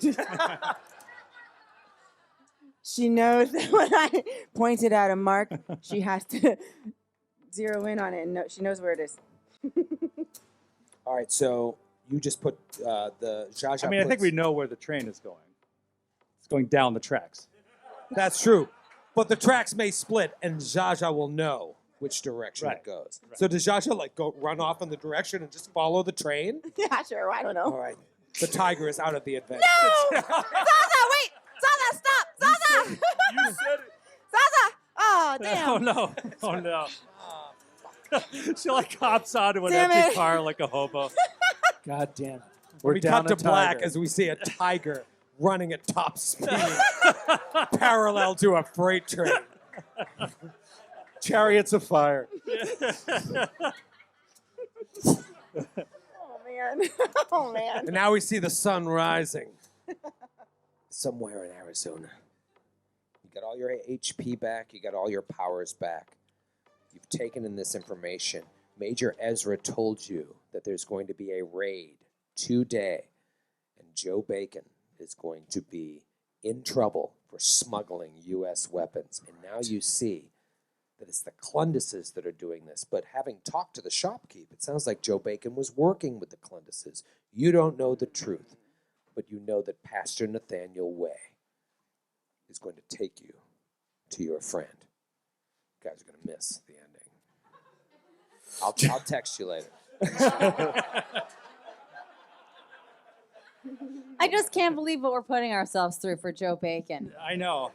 knows that when I pointed out a mark, she has to zero in on it and she knows where it is. All right, so you just put the Zsa Zsa. I mean, I think we know where the train is going. It's going down the tracks. That's true. But the tracks may split, and Zsa Zsa will know which direction it goes. Right. So does Zsa Zsa go run off in the direction and just follow the train? Yeah, sure. I don't know. All right. The tiger is out of the adventure. No! Zaza, wait! Zaza, stop! Zaza! You said it. Zaza! Oh, damn. Oh no! Oh no! She hops onto an Damn empty it. car like a hobo. God damn it. We're We down cut to a black tiger. as we see a tiger running at top speed, parallel to a freight train. Chariots of fire. Oh, man. Oh, man. And now we see the sun rising. somewhere in Arizona. You got all your HP back. You got all your powers back. You've taken in this information. Major Ezra told you that there's going to be a raid today, and Joe Bacon is going to be in trouble for smuggling U.S. weapons. And now you see that it's the Clunduses that are doing this. But having talked to the shopkeep, it sounds like Joe Bacon was working with the Clunduses. You don't know the truth, but you know that Pastor Nathaniel Way is going to take you to your friend. You guys are going to miss the ending. I'll text you later. I just can't believe what we're putting ourselves through for Joe Bacon. I know.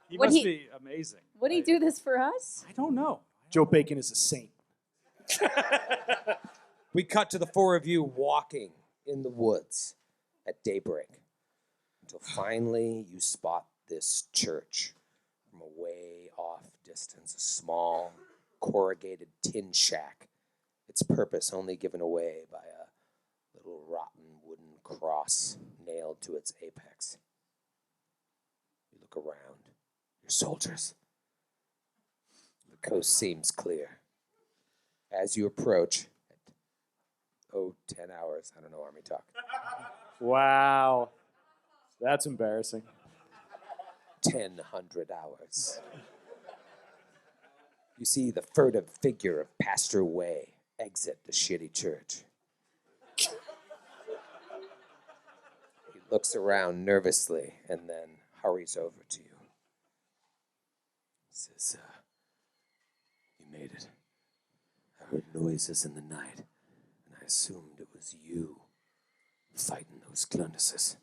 He Would must he- be amazing. Would he do this for us? I don't know. Joe Bacon is a saint. We cut to the four of you walking in the woods at daybreak until finally you spot this church from a way off distance, a small corrugated tin shack, its purpose only given away by a little rotten wooden cross nailed to its apex. You look around. You're soldiers. The coast seems clear. As you approach, at 10 hours, I don't know, Army talk. Wow. That's embarrassing. 1,000 hours. You see the furtive figure of Pastor Way exit the shitty church. He looks around nervously and then hurries over to you. He says, you made it. I heard noises in the night, and I assumed it was you fighting those Clunduses.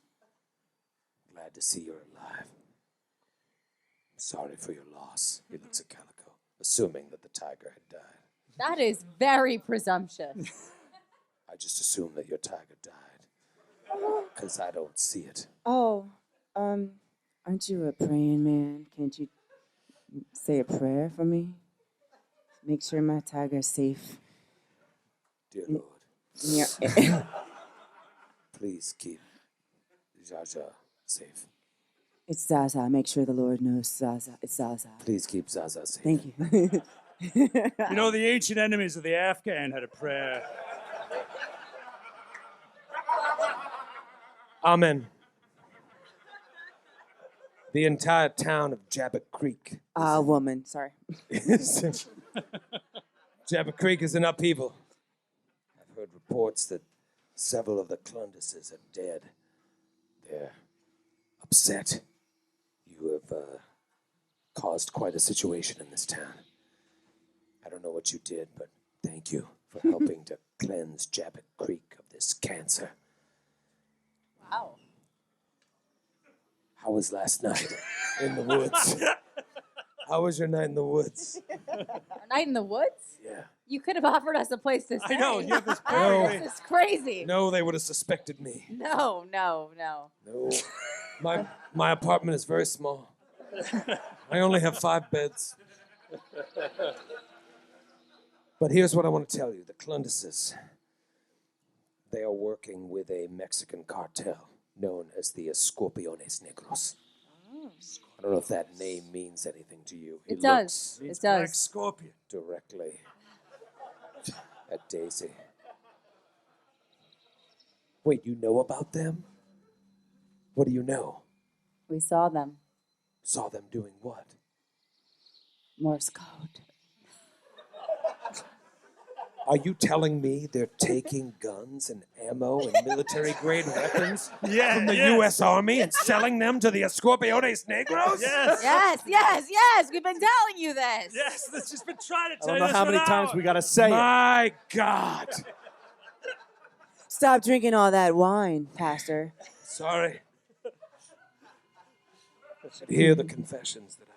Glad to see you're alive. I'm sorry for your loss. He looks at Calico, assuming that the tiger had died. That is very presumptuous. I just assumed that your tiger died, because I don't see it. Oh, aren't you a praying man? Can't you say a prayer for me? Make sure my tiger's safe. Dear Lord, in your- please keep Zaza safe. It's Zaza. Make sure the Lord knows Zaza. It's Zaza. Please keep Zaza safe. Thank you. You know, the ancient enemies of the Afghan had a prayer. Amen. The entire town of Jabba Creek. Woman. Sorry. Jabba Creek is in upheaval. I've heard reports that several of the Clunduses are dead. They're upset. You have caused quite a situation in this town. I don't know what you did, but thank you for helping to cleanse Jabba Creek of this cancer. Wow. How was last night in the woods? How was your night in the woods? A night in the woods? Yeah. You could have offered us a place to stay. I know, you have this perfectly- This is crazy. No, they would have suspected me. No. No. My apartment is very small. I only have 5 beds. But here's what I want to tell you. The Clunduses, they are working with a Mexican cartel known as the Escorpiones Negros. I don't know if that name means anything to you. It does. looks It Black does. Scorpion. directly at Daisy. Wait, you know about them? What do you know? We saw them. Saw them doing what? Morse code. Are you telling me they're taking guns and ammo and military-grade weapons from the U.S. Army and selling them to the Escorpiones Negros? Yes. Yes. We've been telling you this. Yes, that's just been trying to I tell don't you know this how for many an times hour. we got to say it. My God. Stop drinking all that wine, Pastor. Sorry. I should hear the confessions that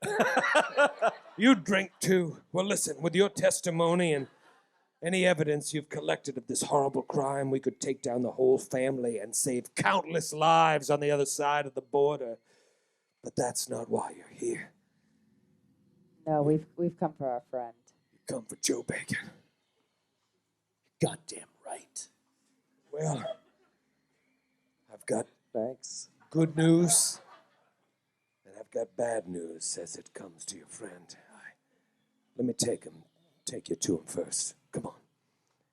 I hear. You drink too. Well, listen, with your testimony and any evidence you've collected of this horrible crime, we could take down the whole family and save countless lives on the other side of the border. But that's not why you're here. No, we've come for our friend. You come for Joe Bacon. Goddamn right. Well, I've got Thanks. good news, and I've got bad news as it comes to your friend. Let me take you to him first. Come on.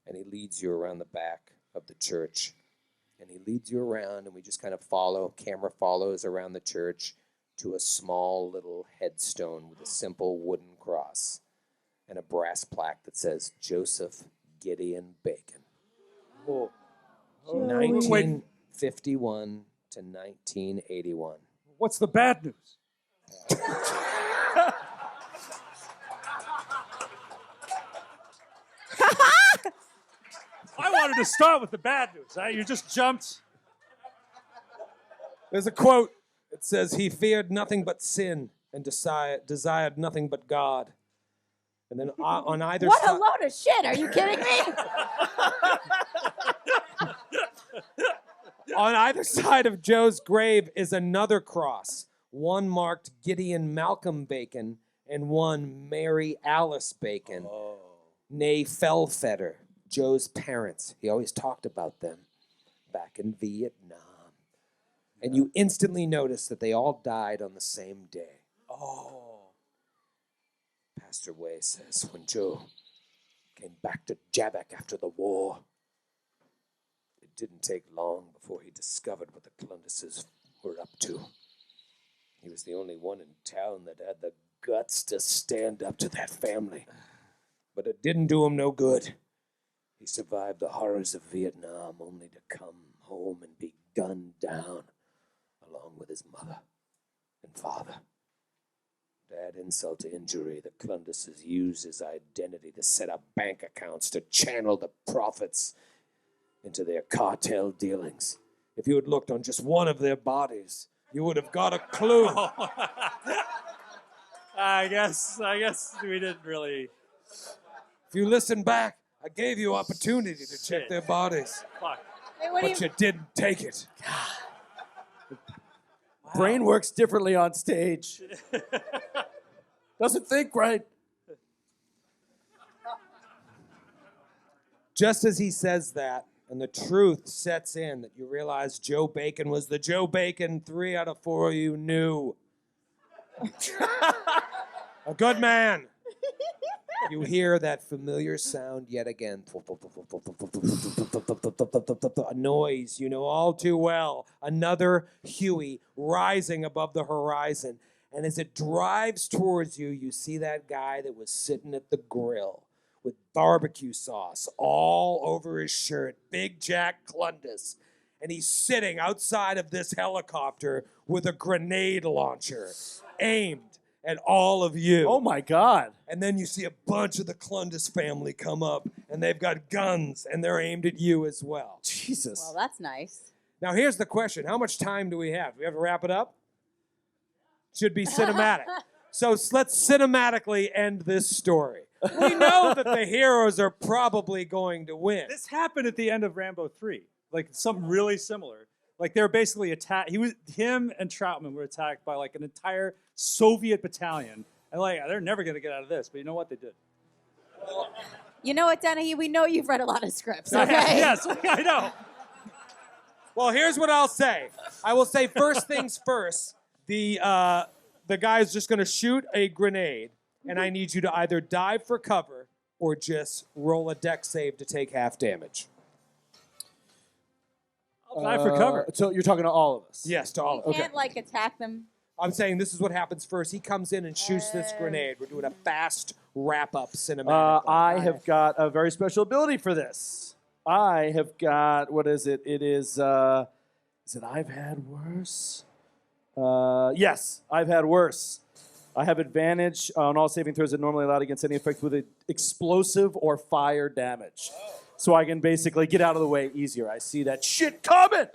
And he leads you around the back of the church. And he leads you around, and we just kind of follow, camera follows around the church to a small little headstone with a simple wooden cross and a brass plaque that says Joseph Gideon Bacon. Oh. 1951 to 1981. What's the bad news? I wanted to start with the bad news. You just jumped. There's a quote. It says, he feared nothing but sin and desired nothing but God. And then on either What a side... load of shit! Are you kidding me? On either side of Joe's grave is another cross. One marked Gideon Malcolm Bacon and one Mary Alice Bacon, née Fellfetter, Joe's parents. He always talked about them back in Vietnam. And you instantly notice that they all died on the same day. Pastor Way says when Joe came back to Jabbok after the war, it didn't take long before he discovered what the Clunduses were up to. He was the only one in town that had the guts to stand up to that family. But it didn't do him no good. He survived the horrors of Vietnam only to come home and be gunned down along with his mother and father. To add insult to injury, the Clunduses used his identity to set up bank accounts to channel the profits into their cartel dealings. If you had looked on just one of their bodies, you would have got a clue. I guess we didn't really. If you listen back, I gave you opportunity to check their bodies, Fuck. Hey, what do but you didn't take it. Brain works differently on stage. Doesn't think right. Just as he says that, and the truth sets in that you realize Joe Bacon was the Joe Bacon 3 out of 4 of you knew. A good man. You hear that familiar sound yet again. A noise you know all too well. Another Huey rising above the horizon. And as it drives towards you, you see that guy that was sitting at the grill with barbecue sauce all over his shirt, Big Jack Clundus. And he's sitting outside of this helicopter with a grenade launcher aimed at all of you. Oh my God. And then you see a bunch of the Clundus family come up, and they've got guns, and they're aimed at you as well. Jesus. Well, that's nice. Now, here's the question. How much time do we have? Do we have to wrap it up? Should be cinematic. So let's cinematically end this story. We know that the heroes are probably going to win. This happened at the end of Rambo 3. Like something really similar. Like they were basically attacked. Him and Troutman were attacked by like an entire Soviet battalion. And like they're never gonna get out of this. But you know what they did? You know what, Dennehy? We know you've read a lot of scripts, okay? Yes, I know. Well, here's what I'll say. I will say first things first. The guy's just going to shoot a grenade, and I need you to either dive for cover or just roll a deck save to take half damage. I'll dive for cover. So you're talking to all of us? Yes, to all of You us. can't, like, attack them. I'm saying this is what happens first. He comes in and shoots this grenade. We're doing a fast wrap-up cinematic. I have got a very special ability for this. I have got, what is it? It is it I've had worse? Yes, I've had worse. I have advantage on all saving throws that normally allowed against any effect with explosive or fire damage. So I can basically get out of the way easier. I see that shit coming.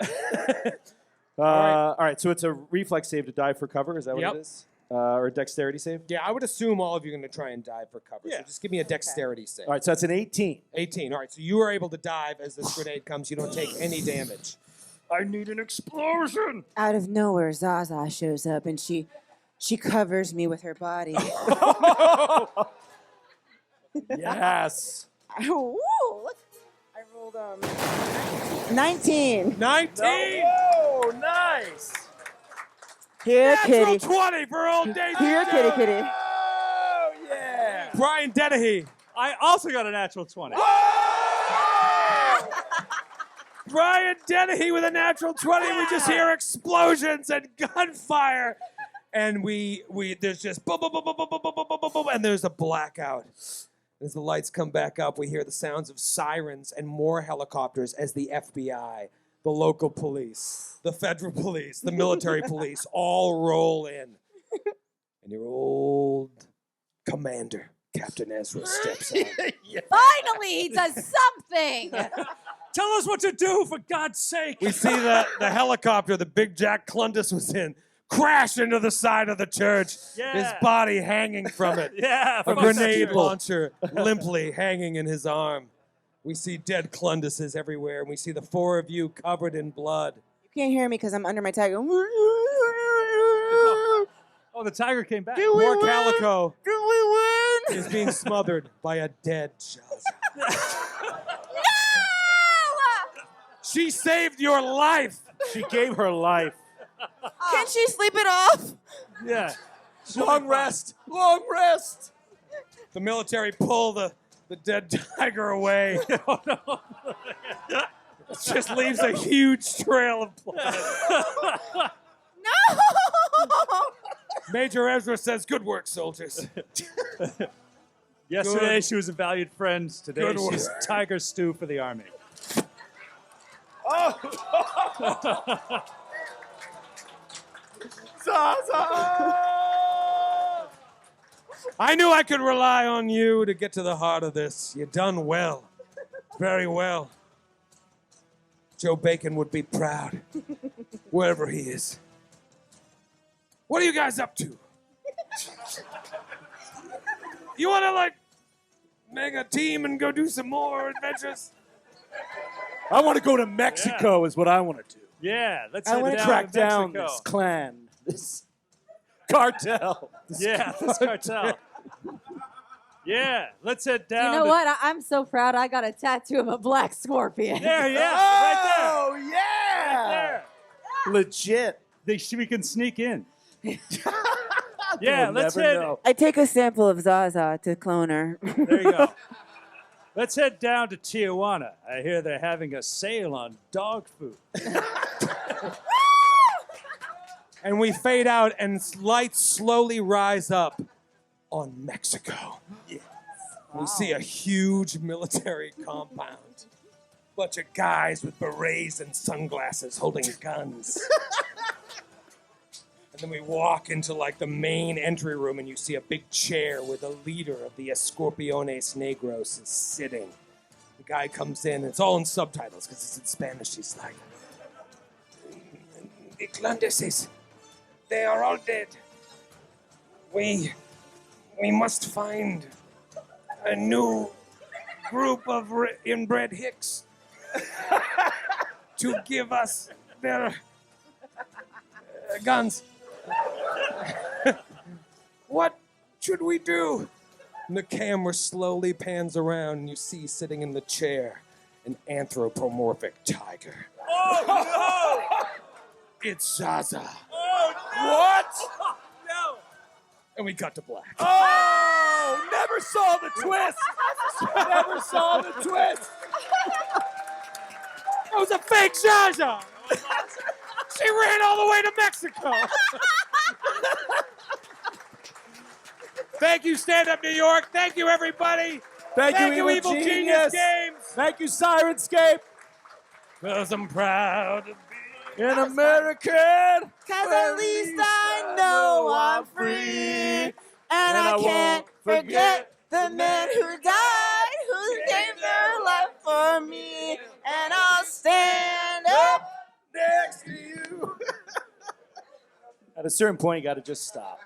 All right, so it's a reflex save to dive for cover. Is that what Yep. it is? Or a dexterity save? Yeah, I would assume all of you are going to try and dive for cover. Yeah. So just give me a dexterity save. All right, so that's an 18. 18. All right, so you are able to dive as this grenade comes. You don't take any damage. I need an explosion. Out of nowhere, Zaza shows up and she covers me with her body. Yes. Woo! Look, I rolled 19. 19! Oh, nice. Here, Natural kitty. 20 for old Daisy Here, kitty, Jones. kitty. Oh, yeah. Brian Dennehy. I also got a natural 20. Brian Dennehy with a natural 20. We just hear explosions and gunfire. And there's just boom, boom, boom, boom, boom, boom, boom, boom, boom, boom, and there's a blackout. As the lights come back up, we hear the sounds of sirens and more helicopters as the FBI, the local police, the federal police, the military police all roll in. And your old commander, Captain Ezra, steps on. Finally, he does something. Tell us what to do, for God's sake. We see the helicopter that Big Jack Clundus was in crash into the side of the church, Yeah. his body hanging from it. Yeah, A fuck that grenade shit. launcher limply hanging in his arm. We see dead Clunduses everywhere, and we see the four of you covered in blood. You can't hear me because I'm under my tiger. Oh, the tiger came back. Poor Calico Do we win? is being smothered by a dead Shaza. She saved your life. She gave her life. Can she sleep it off? Yeah. Long rest. Long rest. The military pull the dead tiger away. Oh, no. It just leaves a huge trail of blood. No! Major Ezra says, "Good work, soldiers." Yesterday Good. she was a valued friend. Today Good she's work. tiger stew for the army. I knew I could rely on you to get to the heart of this. You done well. Very well. Joe Bacon would be proud, wherever he is. What are you guys up to? You want to, make a team and go do some more adventures? I want to go to Mexico, is what I want to do. Yeah, let's I head wanna down Track to down Mexico. this clan, this cartel. Yeah, this cartel. Yeah, let's head down. You know to- what? I'm so proud. I got a tattoo of a black scorpion. There, yeah, right Oh, yeah. there. Legit. We can sneak in. Yeah, You'll let's never head. know. I take a sample of Zaza to clone her. There you go. Let's head down to Tijuana. I hear they're having a sale on dog food. And we fade out, and lights slowly rise up on Mexico. Yes. We see a huge military compound. Bunch of guys with berets and sunglasses holding guns. And then we walk into the main entry room, and you see a big chair where the leader of the Escorpiones Negros is sitting. The guy comes in, and it's all in subtitles because it's in Spanish. He's like, "The Clandeses, they are all dead. We must find a new group of inbred hicks to give us their guns. What should we do?" And the camera slowly pans around, and you see sitting in the chair an anthropomorphic tiger. Oh, no! It's Zaza. Oh, what? No! And we cut to black. Oh, never saw the twist. Never saw the twist. That was a fake Zaza! She ran all the way to Mexico! Thank you, Stand Up New York. Thank you, everybody. Thank you, Evil Genius Games. Thank you, Sirenscape. Because I'm proud to be An American. Cause at least I know I'm free. And I can't forget the men who died, who gave their life for me. And I'll stand up. Next to you. At a certain point, you got to just stop.